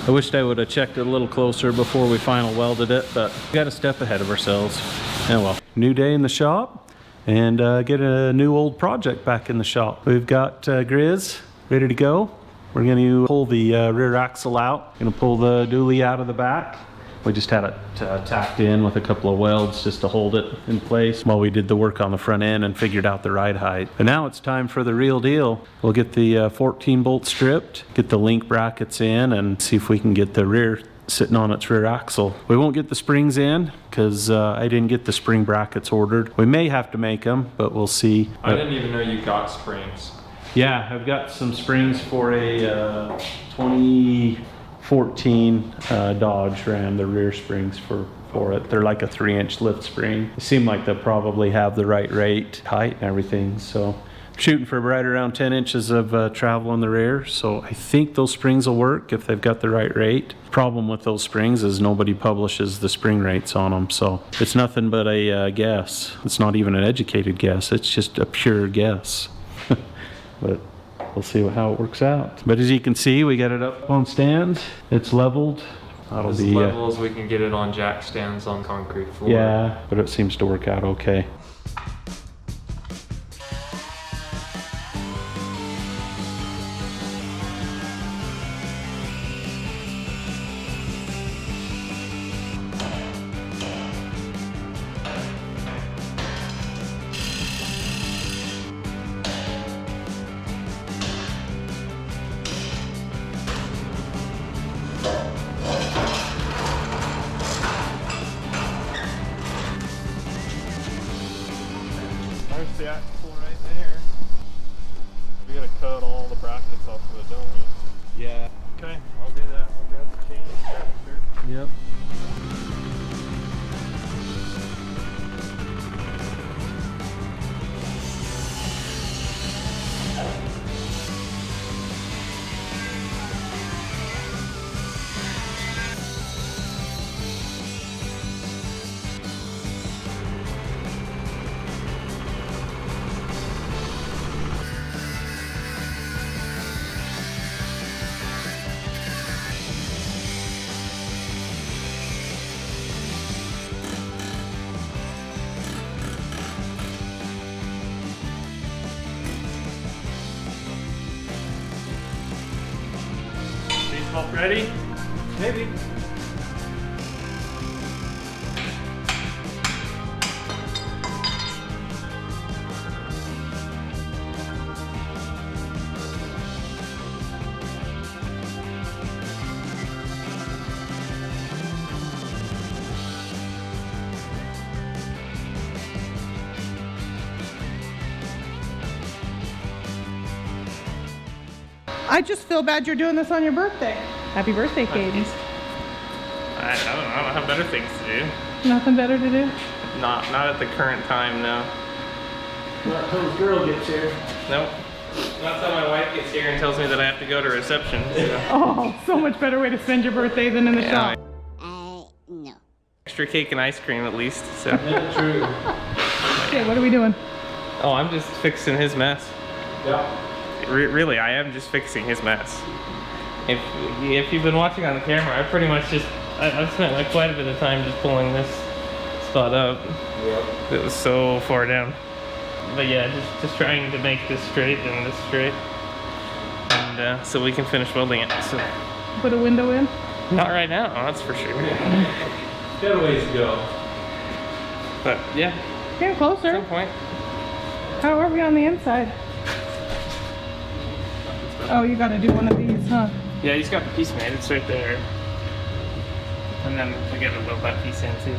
I wished I would have checked it a little closer before we final welded it, but we got a step ahead of ourselves. Oh well. New day in the shop, and get a new old project back in the shop. We've got Griz ready to go. We're going to pull the rear axle out. Going to pull the dually out of the back. We just had it tacked in with a couple of welds just to hold it in place while we did the work on the front end and figured out the ride height. But now it's time for the real deal. We'll get the 14 bolt stripped, get the link brackets in, and see if we can get the rear sitting on its rear axle. We won't get the springs in because I didn't get the spring brackets ordered. We may have to make them, but we'll see. I didn't even know you got springs. Yeah, I've got some springs for a 2014 Dodge Ram, the rear springs for it. They're like a 3-inch lift spring. They seem like they'll probably have the right rate, height and everything. So I'm shooting for right around 10 inches of travel on the rear. So I think those springs will work if they've got the right rate. Problem with those springs is nobody publishes the spring rates on them. So it's nothing but a guess. It's not even an educated guess. It's just a pure guess. But we'll see how it works out. But as you can see, we got it up on stands. It's leveled. That'll as be level as we can get it on jack stands on concrete floor. Yeah, but it seems to work out okay. There's the axle right there. We gotta cut all the brackets off of it, don't we? Yeah. Okay, I'll do that. I'll grab the chain and structure. Yep. Both ready? Maybe. I just feel bad you're doing this on your birthday. Happy birthday, Katie. I don't know. I don't have better things to do. Nothing better to do? Not at the current time, no. Not till the girl gets here. Nope. Not till my wife gets here and tells me that I have to go to reception. So. Oh, so much better way to spend your birthday than in the shop. No. Extra cake and ice cream at least. So. Yeah, true. Okay, what are we doing? Oh, I'm just fixing his mess. Yeah. Really, I am just fixing his mess. If you've been watching on the camera, I pretty much I've spent like quite a bit of time just pulling this spot up. Yep. It was so far down. But yeah, just trying to make this straight and this straight, and so we can finish welding it. So Put a window in? not right now, that's for sure. Got a ways to go. But yeah, Getting at closer. some point. How are we on the inside? Oh, you gotta do one of these, huh? Yeah, he's got the piece made. It's right there. And then we gotta weld that piece in too.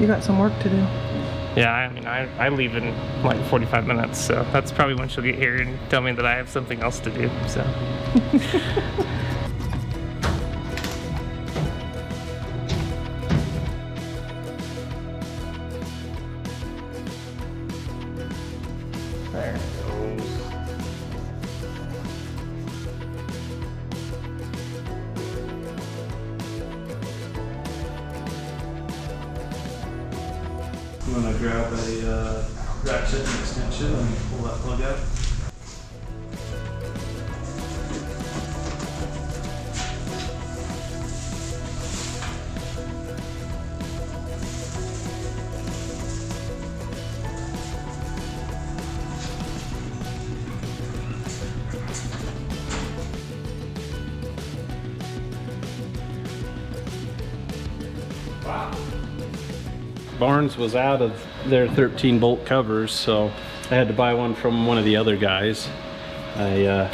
You got some work to do. Yeah, I mean, I leave in like 45 minutes, so that's probably when she'll get here and tell me that I have something else to do, so. There it goes. I'm gonna grab a ratchet and extension and pull that plug out. Barnes was out of their 13 bolt covers, so I had to buy one from one of the other guys. I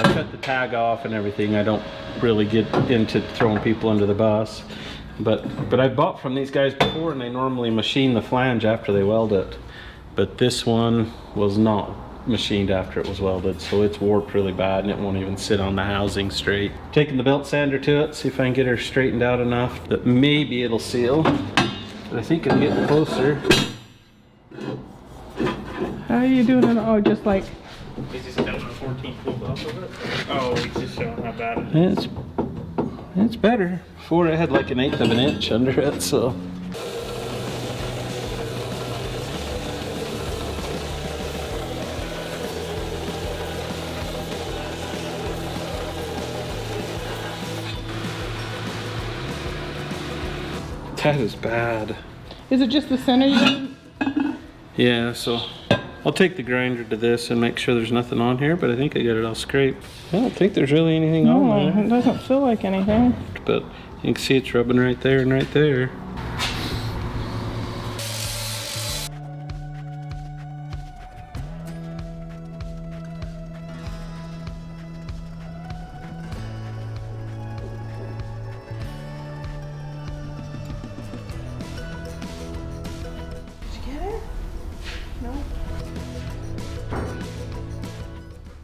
cut the tag off and everything. I don't really get into throwing people under the bus, but I bought from these guys before, and they normally machine the flange after they weld it. But this one was not machined after it was welded, so it's warped really bad and it won't even sit on the housing straight. Taking the belt sander to it, see if I can get her straightened out enough that maybe it'll seal. But I think I'm getting closer. How are you doing it? Oh, just like. He's just cutting the 14 pulled off of it. Oh, he's just showing how bad it is. It's better. Before I had like 1/8 of an inch under it, so. That is bad. Is it just the center you didn't? Yeah, so I'll take the grinder to this and make sure there's nothing on here, but I think I got it all scraped. I don't think there's really anything No, on there. it doesn't feel like anything. But you can see it's rubbing right there and right there.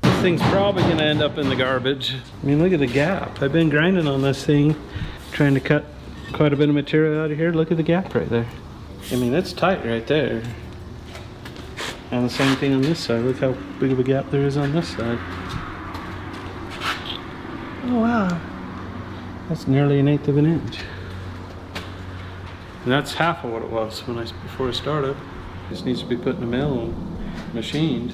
This thing's probably gonna end up in the garbage. I mean, look at the gap. I've been grinding on this thing, trying to cut quite a bit of material out of here. Look at the gap right there. I mean, it's tight right there. And the same thing on this side. Look how big of a gap there is on this side. Oh wow. That's nearly 1/8 of an inch. And that's half of what it was before I started. This needs to be put in the mill and machined.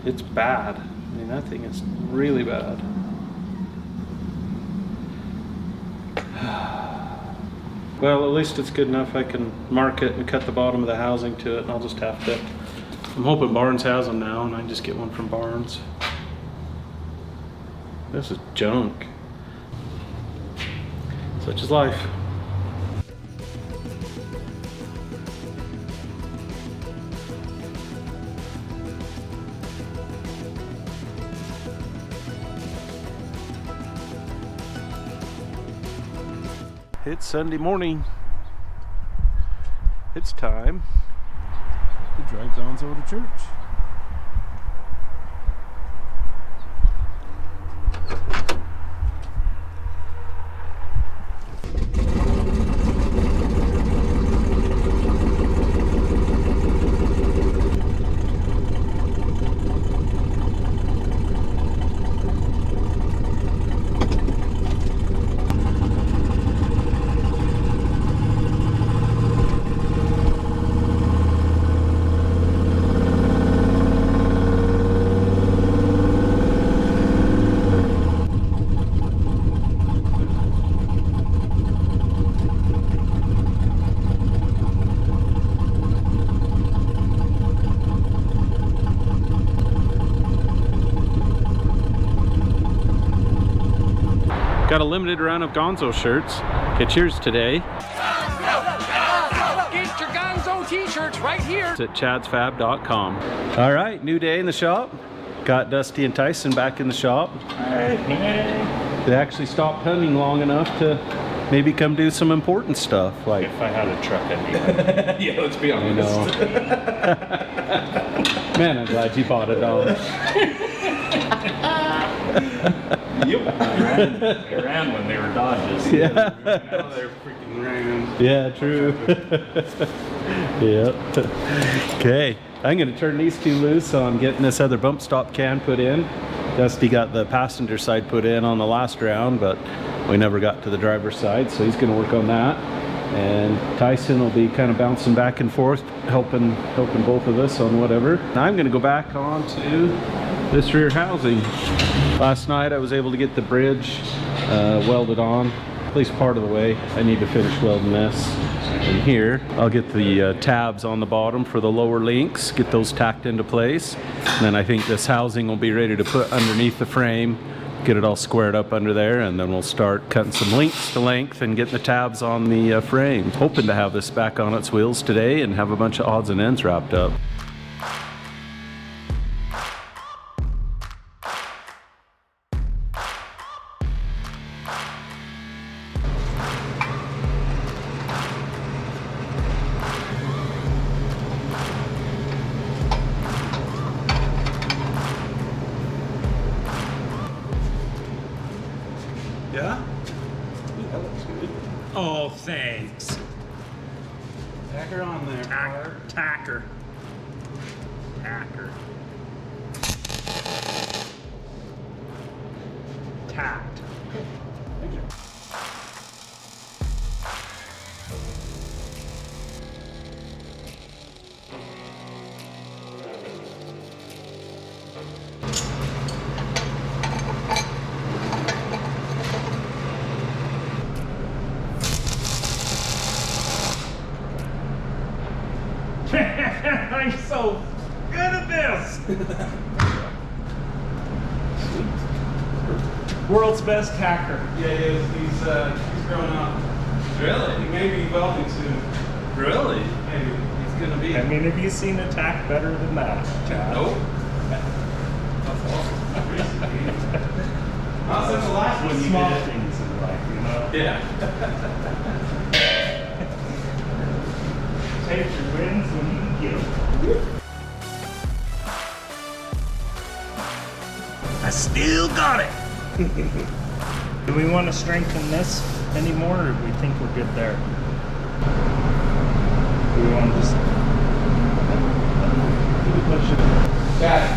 It's bad. I mean, that thing is really bad. Well, at least it's good enough I can mark it and cut the bottom of the housing to it, and I'll just have to. I'm hoping Barnes has them now, and I can just get one from Barnes. This is junk. Such is life. It's Sunday morning. It's time to drive Gonzo to church. Got a limited round of Gonzo shirts. Get yours today. Get your Gonzo t-shirts right here. It's at chadsfab.com. All right, new day in the shop. Got Dusty and Tyson back in the shop. They actually stopped hunting long enough to maybe come do some important stuff. Like, If I had a truck, I'd be Yeah, let's be honest. you know. Man, I'm glad you bought it, dog. They ran when they were Dodges. Yeah. Now they're freaking Rams. Yeah, true. Yeah. Okay, I'm gonna turn these two loose on getting this other bump stop can put in. Dusty got the passenger side put in on the last round, but we never got to the driver's side, so he's gonna work on that. And Tyson will be kind of bouncing back and forth, helping both of us on whatever. Now I'm gonna go back on to this rear housing. Last night I was able to get the bridge welded on, at least part of the way. I need to finish welding this in here. I'll get the tabs on the bottom for the lower links, get those tacked into place. And then I think this housing will be ready to put underneath the frame get it all squared up under there, and then we'll start cutting some links to length and getting the tabs on the frame. Hoping to have this back on its wheels today and have a bunch of odds and ends wrapped up. Yeah? Ooh, that looks good. Oh, thanks. Tack her on there. Tacker. Tacker. Tacker. Tacked. Thank you. I'm so good at this. World's best tacker. Yeah, he is. He's growing up. Really? He may be welding soon. Really? Maybe. He's gonna be. I mean, have you seen a tack better than that, Chad? Nope. That's awesome. Not since the last one you Small did. things in life, you know? Yeah. Take your wins when you can get them. I still got it. Do we want to strengthen this anymore, or do we think we're good there? Do we want to just... Got it.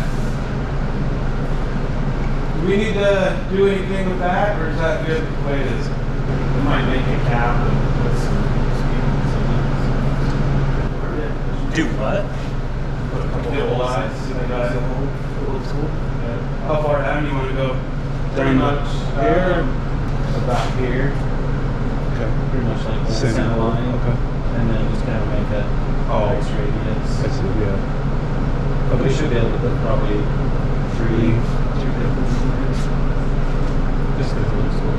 Do we need to do anything with that, or is that good the way it is? We might make a cap and put some Do what? Put a couple of lines in the guy. How far down do you want to go? pretty much here, about here. Okay. Pretty much like the Center center line. Okay. And then just kind of make a nice radius. I see, yeah. But we should be able to put probably three nipples in there. Just because it looks cool.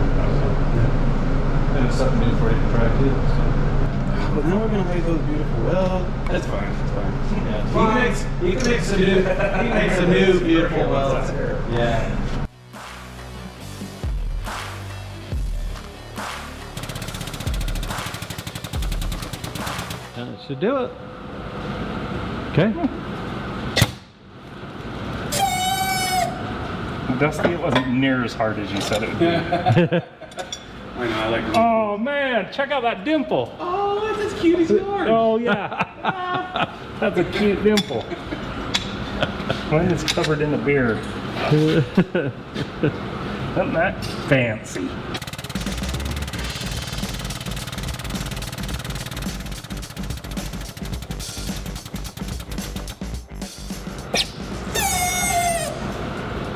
Yeah. And it's something new for you to try too. So. But now we're gonna make those beautiful. Well, that's fine. That's fine. Yeah. He can make some new. He makes some new beautiful welds. Yeah. That should do it. Okay. Dusty, it wasn't near as hard as you said it would be. I know. I like. Oh man, check out that dimple. Oh, that's as cute as yours. Oh yeah. That's a cute dimple. Mine is covered in a beard. Isn't that fancy?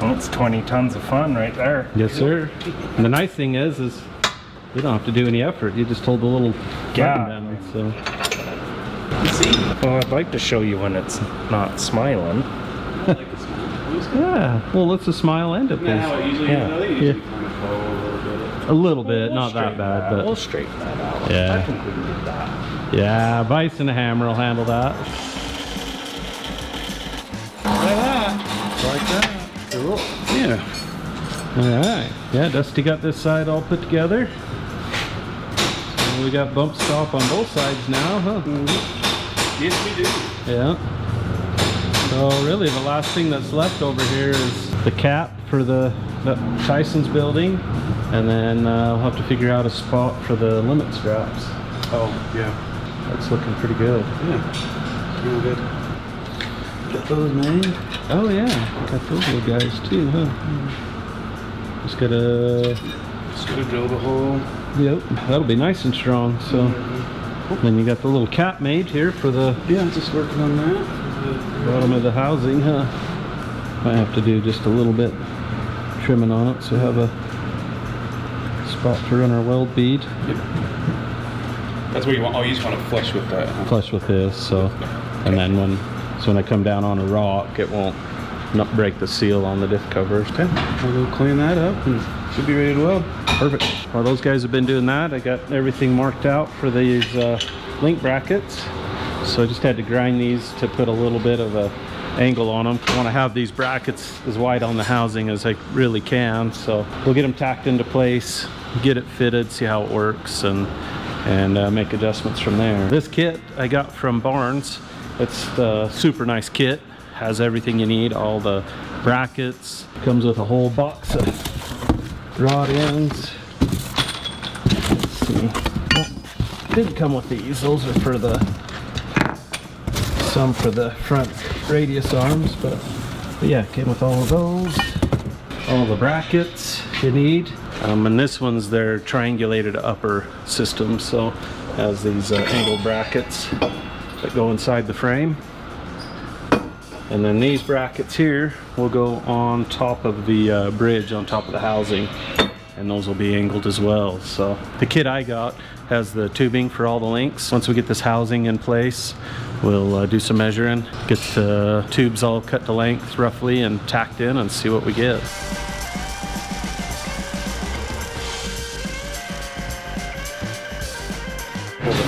Well, it's 20 tons of fun right there. Yes, sir. And the nice thing is you don't have to do any effort. You just hold the little Yeah. button down. So. Well, I'd like to show you when it's not smiling. Yeah. Well, let's a smile end at Isn't that how this. it usually Yeah. is? They usually kind of flow a little bit. A little bit, We'll not that straighten bad, out. We'll but straighten that out. Yeah. I think we can get that. yeah, Vice and a hammer will handle that. Like that. Cool. Yeah. All right. Yeah, Dusty got this side all put together. So we got bump stop on both sides now, huh? Yes, we do. Yeah. So really the last thing that's left over here is the cap for that Tyson's building. And then we'll have to figure out a spot for the limit straps. Oh, yeah. That's looking pretty good. Yeah. Real good. Got those made. Oh yeah, got those little guys too, huh? Just gotta... Just gonna drill the hole. Yep, that'll be nice and strong. So then you got the little cap made here for the Yeah, just working on that. bottom of the housing, huh? Might have to do just a little bit trimming on it so we have a spot to run our weld bead. Yep. That's what you want. Oh, you just want to flush with that. Huh? Flush with this, so and then when I come down on a rock, it won't not break the seal on the diff covers. Okay, we'll go clean that up and should be ready to weld. Perfect. While those guys have been doing that, I got everything marked out for these link brackets. So I just had to grind these to put a little bit of a angle on them. I want to have these brackets as wide on the housing as I really can. So we'll get them tacked into place, get it fitted, see how it works, and make adjustments from there. This kit I got from Barnes. It's the super nice kit. Has everything you need, all the brackets. Comes with a whole box of rod ends. Let's see. Well, didn't come with these. Those are for some for the front radius arms, but yeah, came with all of those. All the brackets you need. And this one's their triangulated upper system, so has these angled brackets that go inside the frame. And then these brackets here will go on top of the bridge on top of the housing, and those will be angled as well. So the kit I got has the tubing for all the links. Once we get this housing in place, we'll do some measuring, get the tubes all cut to length roughly and tacked in, and see what we get.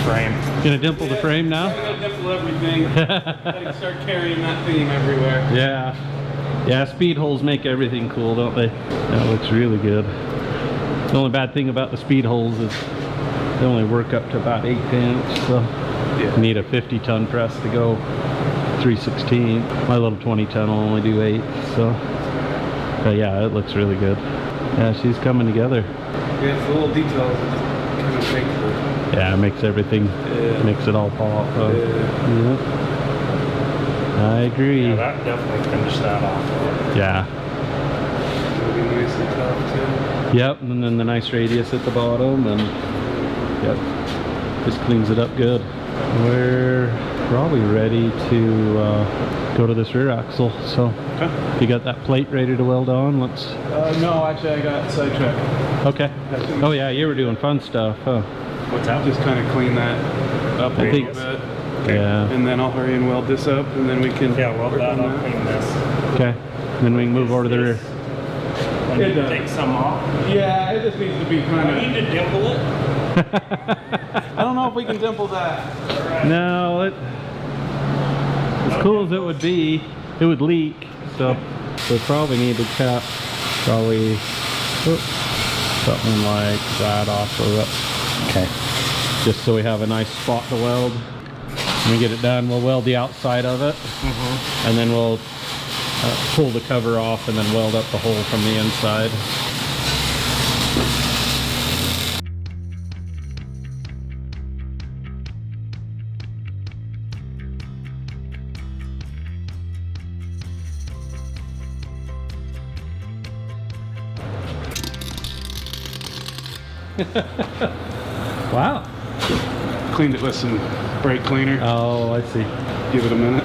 Frame. Gonna dimple the frame now? I'm gonna dimple everything. I can start carrying that theme everywhere. Yeah. Yeah, speed holes make everything cool, don't they? That looks really good. The only bad thing about the speed holes is they only work up to about 1/8 inch, so you need a 50-ton press to go 3/16. My little 20-ton will only do 8, so. But yeah, it looks really good. Yeah, she's coming together. Yeah, it's the little details that just kind of make the... Yeah, it makes everything, makes it all pop. Yeah. I agree. Yeah, that definitely finished that off. Yeah. It'll be nice and tough too. Yep, and then the nice radius at the bottom, and yep, just cleans it up good. We're probably ready to go to this rear axle. So, if you got that plate ready to weld on, let's. No, actually I got sidetracked. Okay. Oh yeah, you were doing fun stuff, huh? What's that? Just kind of clean that up a little bit. Yeah. And then I'll hurry and weld this up, and then we can. Yeah, weld that up, clean this. Okay. Then we can move over to the rear. And you take some off. Yeah, it just needs to be kind I need to dimple it. I don't know if we can dimple that. No, as cool as it would be, it would leak. So we probably need to cut something like that off of it. Okay. Just so we have a nice spot to weld. When we get it done, we'll weld the outside of it, and then we'll pull the cover off and then weld up the hole from the inside. Wow. Cleaned it with some brake cleaner. Oh, I see. Give it a minute.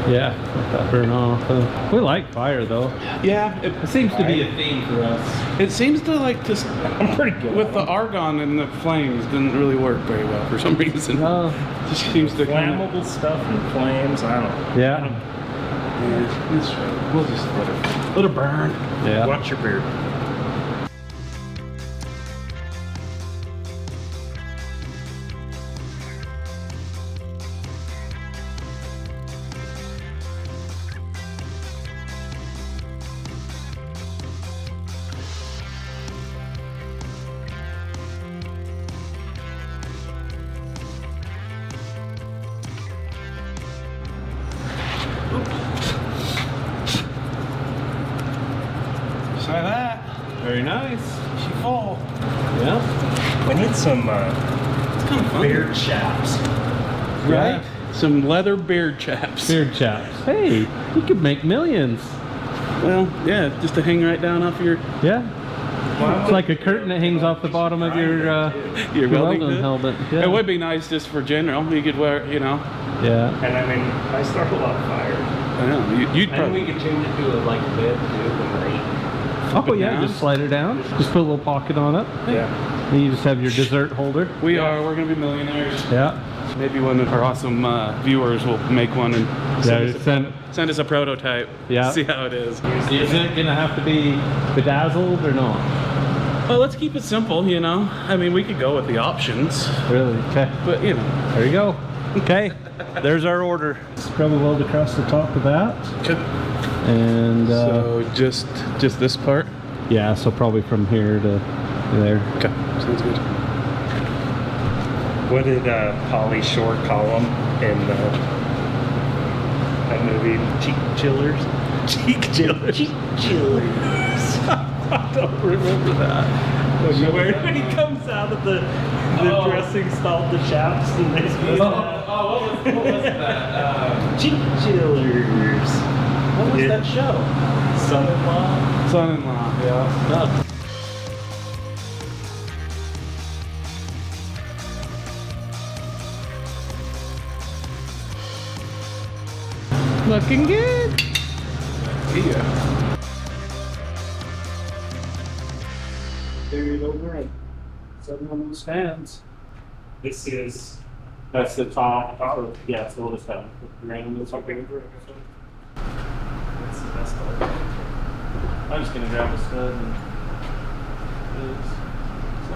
Yeah, let that burn off. We like fire though. Yeah, It seems to be a theme for us. it seems to like just I'm pretty good. with the argon and the flames didn't really work very well for some reason. Just seems to kind of. Flammable stuff and flames, I don't know. Yeah. Yeah, that's right. We'll just let it burn. Yeah. Watch your beard. Try that. Very nice. She full. Yeah. We need some It's kind of fun. beard chaps. Right? Some leather beard chaps. Beard chaps. Hey, you could make millions. Well, yeah, just to hang right down off your Yeah. It's like a curtain that hangs off the bottom of your welding welding hood. helmet. Yeah. It would be nice just for general. You could wear, you know. Yeah. And I mean, I start a lot of fire. I know. You'd And probably. we could change it to a like bed too when we're eating. Oh it yeah, down. just slide it down. Just put a little pocket on it. Yeah. Then you just have your dessert holder. We're gonna be millionaires. Yeah. Maybe one of our awesome viewers will make one and send us a prototype. Yeah. See how it is. Is it gonna have to be bedazzled or not? Well, let's keep it simple, you know. I mean, we could go with the options, Really? Okay. but you know. There you go. Okay. There's our order. Scrub a weld across the top of that. And So just this part. yeah, so probably from here to there. Okay, sounds good. What did Pauly Shore call them in that movie? Cheek chillers? Cheek chillers. Cheek chillers. I don't remember that. When he comes out of the dressing stall, the shafts, and they What was that? cheek chillers. What was that show? Son-in-law. Son-in-law, yeah. Looking good. Yeah. There you go, right. 7 on those fans. This is That's the top. Yeah, it's the oldest fan. Random little something. that's the best part. I'm just gonna grab a stud and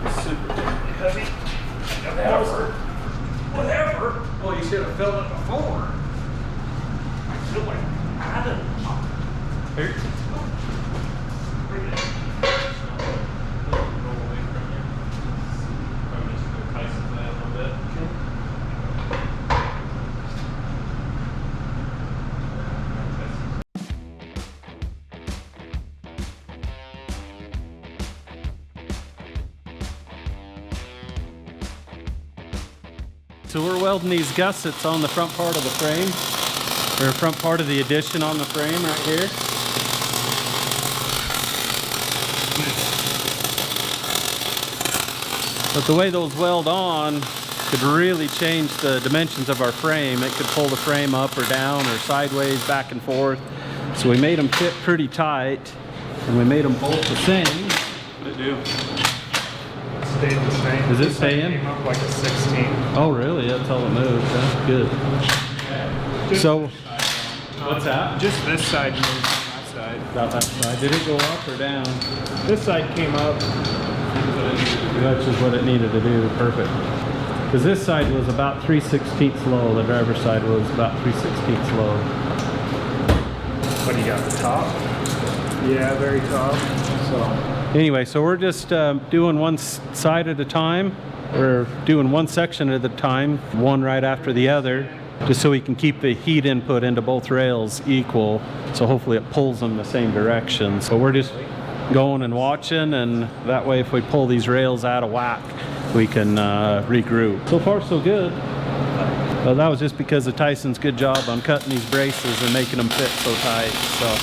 it's super heavy. Whatever. Well, you should have filled it before. I feel like Adam. Here. So we're welding these gussets on the front part of the frame, or front part of the addition on the frame right here. But the way those weld on could really change the dimensions of our frame. It could pull the frame up or down or sideways, back and forth. So we made them fit pretty tight, and we made them both the same. They do. Stayed the same. Is it This side staying? Came up like a 16. Oh really? That's all it moves. That's good. So, what's that? Just this side moved on that side. About that side. Did it go up or down? This side came up. That's just what it needed to do. Perfect. Because this side was about 3/16 low. The driver's side was about 3/16 low. What do you got? The top? Yeah, very top. So anyway, so we're just doing one side at a time. We're doing one section at a time, one right after the other, just so we can keep the heat input into both rails equal. So hopefully it pulls them the same direction. So we're just going and watching, and that way if we pull these rails out of whack, we can regroup. So far so good. That was just because of Tyson's good job on cutting these braces and making them fit so tight. So.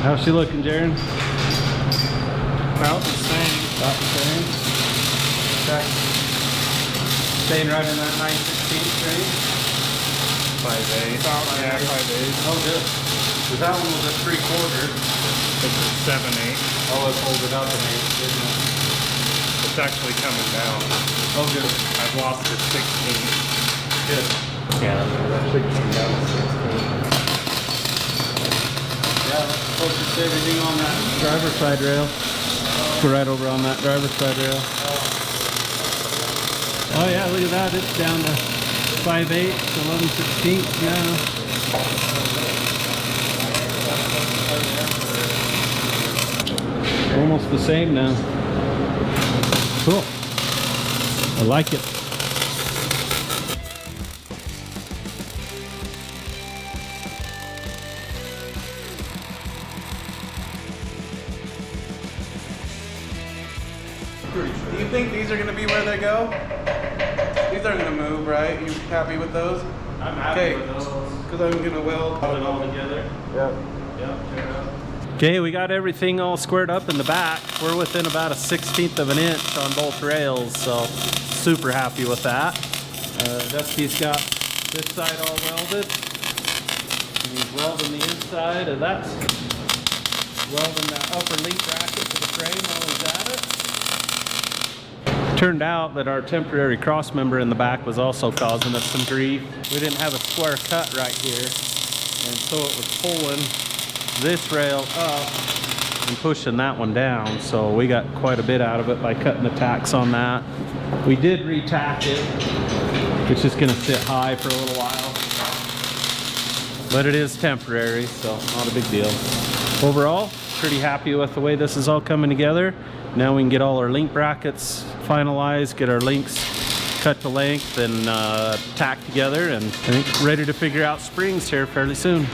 How's she looking, Jaron? About the same. About the same. Okay. Staying right in that 9/16 range. 5/8. Yeah, 5/8. Oh, good. Because that one was at 3/4. It's a 7/8. Oh, it pulled it up an 8, didn't it? It's actually coming down. Oh, good. I've lost it 16. Good. Yeah, it actually came down to 16. Yeah, let's focus everything on that driver's side rail. Go right over on that driver's side rail. Oh yeah, look at that. It's down to 5/8, 11/16 now. Almost the same now. Cool. I like it. Do you think these are going to be where they go? These aren't going to move, right? You happy with those? I'm happy with those. Because I'm going to weld Put it all together. Yep. Okay, we got everything all squared up in the back. We're within about a 1/16 of an inch on both rails, so super happy with that. Dusty's got this side all welded. And he's welding the inside, and that's welding that upper link bracket to the frame while he's at it. Turned out that our temporary cross member in the back was also causing us some grief. We didn't have a square cut right here, and so it was pulling this rail up and pushing that one down. So we got quite a bit out of it by cutting the tacks on that. We did re-tack it. It's just gonna sit high for a little while. But it is temporary, so not a big deal. Overall, pretty happy with the way this is all coming together. Now we can get all our link brackets finalized, get our links cut to length and tacked together, and I think ready to figure out springs here fairly soon.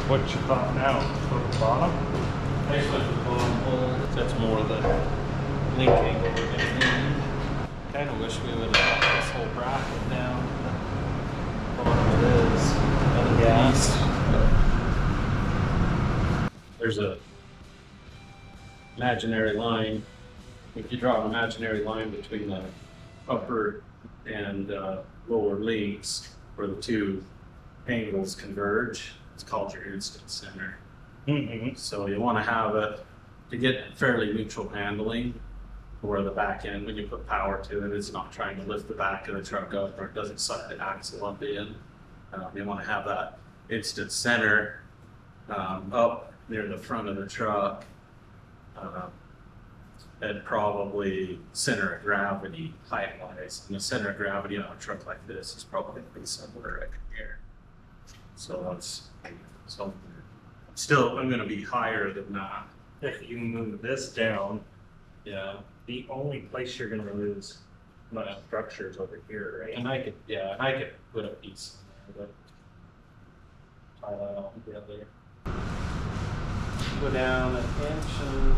What's your thought now? Go to the bottom? I just went with the bottom hole. That's more of the link angle we're going to need. Kind of wish we would have got this whole bracket down. Bottom it is. Yeah. There's a imaginary line. If you draw an imaginary line between the upper and lower links where the two angles converge, it's called your instant center. Mm-hmm. So you want to have it to get fairly neutral handling, where the back end, when you put power to it, it's not trying to lift the back of the truck up, or it doesn't suck the axle up in. You want to have that instant center up near the front of the truck, and probably center of gravity height-wise. And the center of gravity on a truck like this is probably going to be somewhere right here. So I'm going to be higher than that. If you move this down, Yeah. the only place you're gonna lose my structure is over here, right? And I could put a piece in there, but tie that all together. Go down an inch and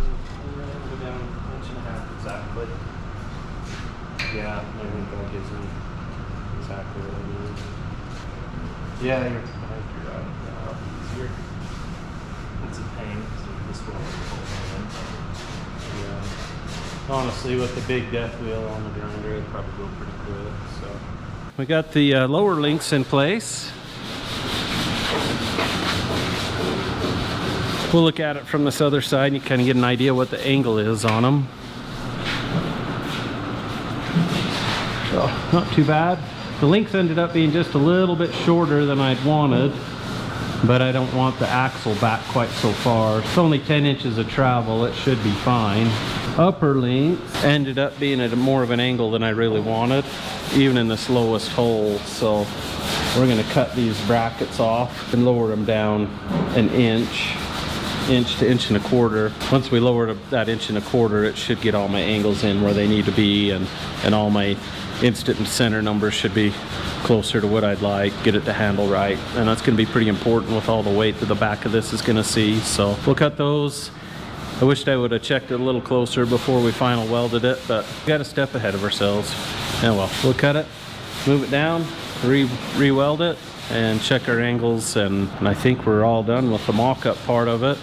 go down an inch and a half exactly. Yeah, I think that gives me exactly what I need. Yeah, I think you're right. Easier. It's a pain, so this will hold Yeah. Honestly, with the big death wheel on the grinder, it'd probably go pretty quick. So we got the lower links in place. We'll look at it from this other side and you kind of get an idea what the angle is on them. So not too bad. The links ended up being just a little bit shorter than I'd wanted, but I don't want the axle back quite so far. It's only 10 inches of travel, it should be fine. Upper links ended up being at more of an angle than I really wanted, even in this lowest hole. So we're gonna cut these brackets off and lower them down an inch to inch and a quarter. Once we lower that inch and a quarter, it should get all my angles in where they need to be, and all my instant and center numbers should be closer to what I'd like, get it to handle right. And that's gonna be pretty important with all the weight that the back of this is gonna see. So we'll cut those. I wished I would have checked it a little closer before we final welded it, but we got a step ahead of ourselves. And well, we'll cut it, move it down, re-weld it, and check our angles, and I think we're all done with the mock-up part of it.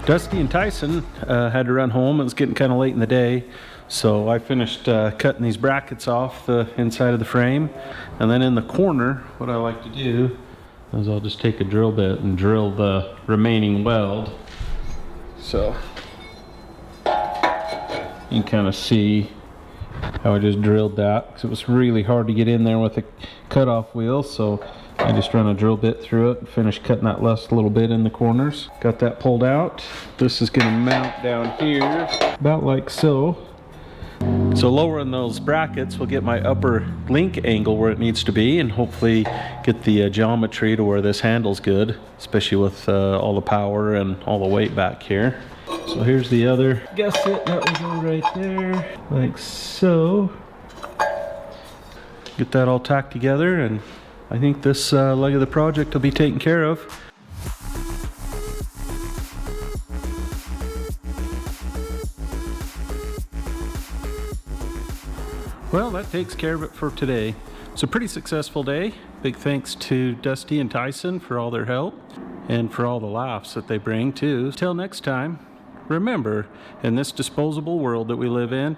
Dusty and Tyson had to run home. It was getting kind of late in the day, so I finished cutting these brackets off the inside of the frame. And then in the corner, what I like to do is I'll just take a drill bit and drill the remaining weld. So you can kind of see how I just drilled that, because it was really hard to get in there with a cutoff wheel. So I just run a drill bit through it and finish cutting that last little bit in the corners. Got that pulled out. This is going to mount down here about like so. So lowering those brackets will get my upper link angle where it needs to be, and hopefully get the geometry to where this handle's good, especially with all the power and all the weight back here. So here's the other gusset that will go right there, like so. Get that all tacked together, and I think this leg of the project will be taken care of. Well, that takes care of it for today. It's a pretty successful day. Big thanks to Dusty and Tyson for all their help and for all the laughs that they bring too. Till next time, remember, in this disposable world that we live in,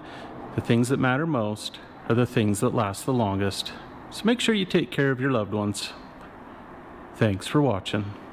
the things that matter most are the things that last the longest. So make sure you take care of your loved ones. Thanks for watching.